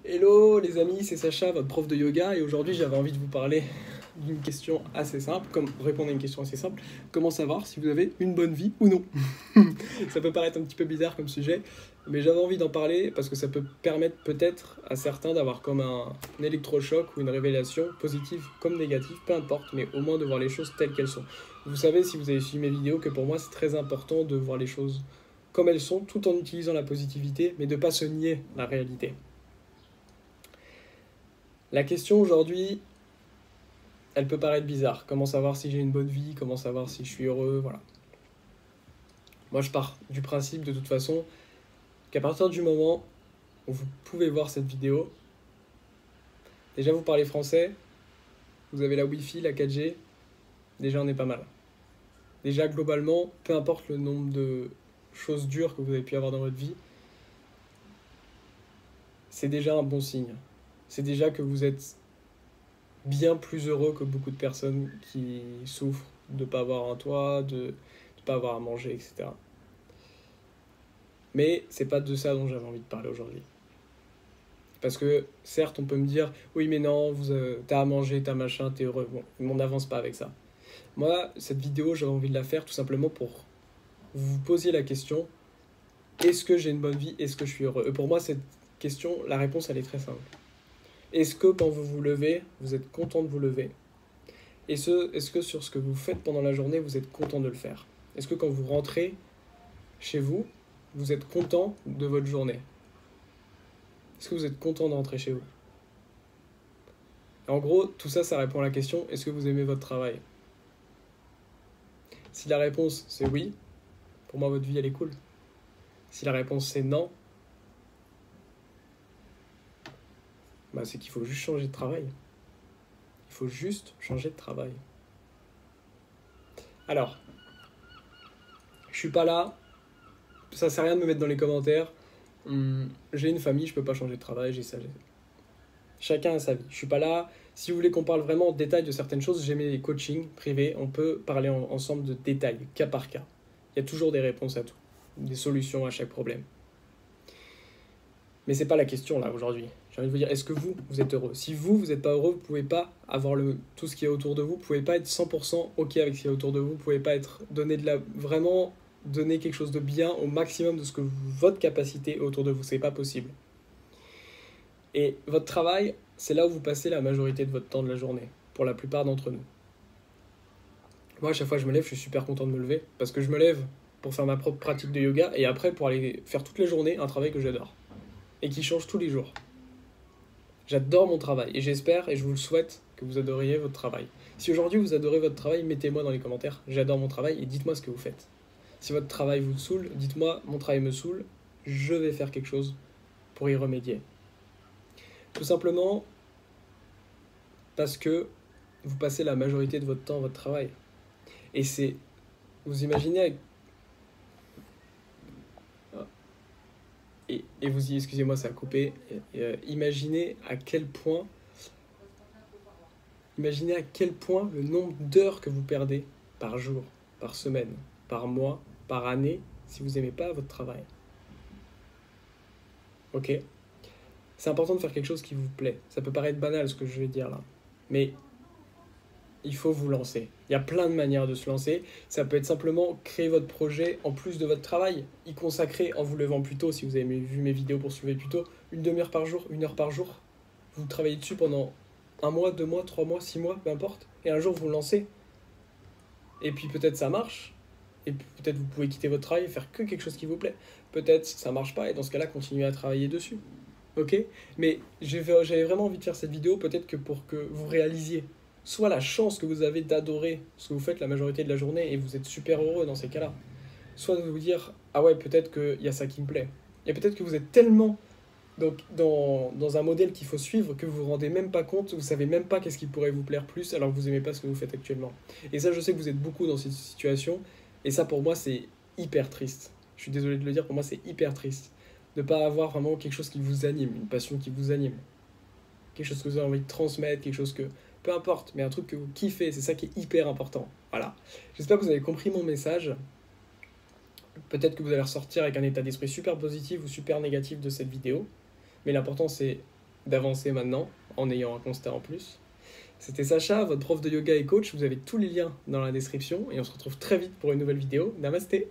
Hello les amis, c'est Sacha, votre prof de yoga, et aujourd'hui j'avais envie de vous parler d'une question assez simple, comme répondre à une question assez simple, comment savoir si vous avez une bonne vie ou non. Ça peut paraître un petit peu bizarre comme sujet, mais j'avais envie d'en parler parce que ça peut permettre peut-être à certains d'avoir comme un électrochoc ou une révélation positive comme négative, peu importe, mais au moins de voir les choses telles qu'elles sont. Vous savez, si vous avez suivi mes vidéos, que pour moi c'est très important de voir les choses comme elles sont, tout en utilisant la positivité, mais de ne pas se nier la réalité. La question aujourd'hui, elle peut paraître bizarre. Comment savoir si j'ai une bonne vie? Comment savoir si je suis heureux? Voilà. Moi, je pars du principe, de toute façon, qu'à partir du moment où vous pouvez voir cette vidéo, déjà vous parlez français, vous avez la Wi-Fi, la 4G, déjà on est pas mal. Déjà, globalement, peu importe le nombre de choses dures que vous avez pu avoir dans votre vie, c'est déjà un bon signe. C'est déjà que vous êtes bien plus heureux que beaucoup de personnes qui souffrent de ne pas avoir un toit, de ne pas avoir à manger, etc. Mais c'est pas de ça dont j'avais envie de parler aujourd'hui. Parce que certes, on peut me dire, oui mais non, t'as à manger, t'as machin, t'es heureux. Bon, on n'avance pas avec ça. Moi, cette vidéo, j'avais envie de la faire tout simplement pour vous poser la question, est-ce que j'ai une bonne vie? Est-ce que je suis heureux? Et pour moi, cette question, la réponse, elle est très simple. Est-ce que quand vous vous levez, vous êtes content de vous lever? Est-ce que sur ce que vous faites pendant la journée, vous êtes content de le faire? Est-ce que quand vous rentrez chez vous, vous êtes content de votre journée? Est-ce que vous êtes content de rentrer chez vous? En gros, tout ça, ça répond à la question, est-ce que vous aimez votre travail? Si la réponse c'est oui, pour moi votre vie elle est cool. Si la réponse c'est non, bah, c'est qu'il faut juste changer de travail. Il faut juste changer de travail. Alors, je suis pas là, ça sert à rien de me mettre dans les commentaires. J'ai une famille, je peux pas changer de travail, j'ai ça. Chacun a sa vie. Je suis pas là. Si vous voulez qu'on parle vraiment en détail de certaines choses, j'ai mes coachings privés. On peut parler ensemble de détails, cas par cas. Il y a toujours des réponses à tout, des solutions à chaque problème. Mais c'est pas la question là aujourd'hui. J'ai envie de vous dire, est-ce que vous êtes heureux? Si vous n'êtes pas heureux, vous pouvez pas avoir tout ce qui est autour de vous. Vous pouvez pas être 100% ok avec ce qui est autour de vous. Vous pouvez pas être vraiment donner quelque chose de bien au maximum de ce que votre capacité est autour de vous. C'est pas possible. Et votre travail, c'est là où vous passez la majorité de votre temps de la journée, pour la plupart d'entre nous. Moi, à chaque fois que je me lève, je suis super content de me lever, parce que je me lève pour faire ma propre pratique de yoga, et après pour aller faire toute la journée un travail que j'adore, et qui change tous les jours. J'adore mon travail, et j'espère, et je vous le souhaite, que vous adoriez votre travail. Si aujourd'hui vous adorez votre travail, mettez-moi dans les commentaires, j'adore mon travail, et dites-moi ce que vous faites. Si votre travail vous saoule, dites-moi, mon travail me saoule, je vais faire quelque chose pour y remédier. Tout simplement parce que vous passez la majorité de votre temps à votre travail. Et c'est... Vous imaginez... Et vous y... Excusez-moi, ça a coupé. Imaginez à quel point... Imaginez à quel point le nombre d'heures que vous perdez par jour, par semaine, par mois, par année, si vous n'aimez pas votre travail. Ok? C'est important de faire quelque chose qui vous plaît. Ça peut paraître banal ce que je vais dire là. Mais il faut vous lancer. Il y a plein de manières de se lancer. Ça peut être simplement créer votre projet en plus de votre travail. Y consacrer en vous levant plus tôt, si vous avez vu mes vidéos pour se lever plus tôt, une demi-heure par jour, 1 heure par jour. Vous travaillez dessus pendant 1 mois, 2 mois, 3 mois, 6 mois, peu importe. Et un jour vous lancez. Et puis peut-être ça marche. Et peut-être vous pouvez quitter votre travail et faire que quelque chose qui vous plaît. Peut-être ça marche pas et dans ce cas-là continuez à travailler dessus. Ok? Mais j'avais vraiment envie de faire cette vidéo peut-être que pour que vous réalisiez soit la chance que vous avez d'adorer ce que vous faites la majorité de la journée et vous êtes super heureux dans ces cas-là, soit de vous dire ah ouais peut-être qu'il y a ça qui me plaît. Et peut-être que vous êtes tellement dans un modèle qu'il faut suivre que vous vous rendez même pas compte, vous savez même pas qu'est-ce qui pourrait vous plaire plus alors que vous aimez pas ce que vous faites actuellement. Et ça je sais que vous êtes beaucoup dans cette situation et ça pour moi c'est hyper triste. Je suis désolé de le dire, pour moi c'est hyper triste de ne pas avoir vraiment quelque chose qui vous anime, une passion qui vous anime. Quelque chose que vous avez envie de transmettre, quelque chose que... Peu importe, mais un truc que vous kiffez, c'est ça qui est hyper important. Voilà. J'espère que vous avez compris mon message. Peut-être que vous allez ressortir avec un état d'esprit super positif ou super négatif de cette vidéo. Mais l'important, c'est d'avancer maintenant, en ayant un constat en plus. C'était Sacha, votre prof de yoga et coach. Vous avez tous les liens dans la description et on se retrouve très vite pour une nouvelle vidéo. Namasté!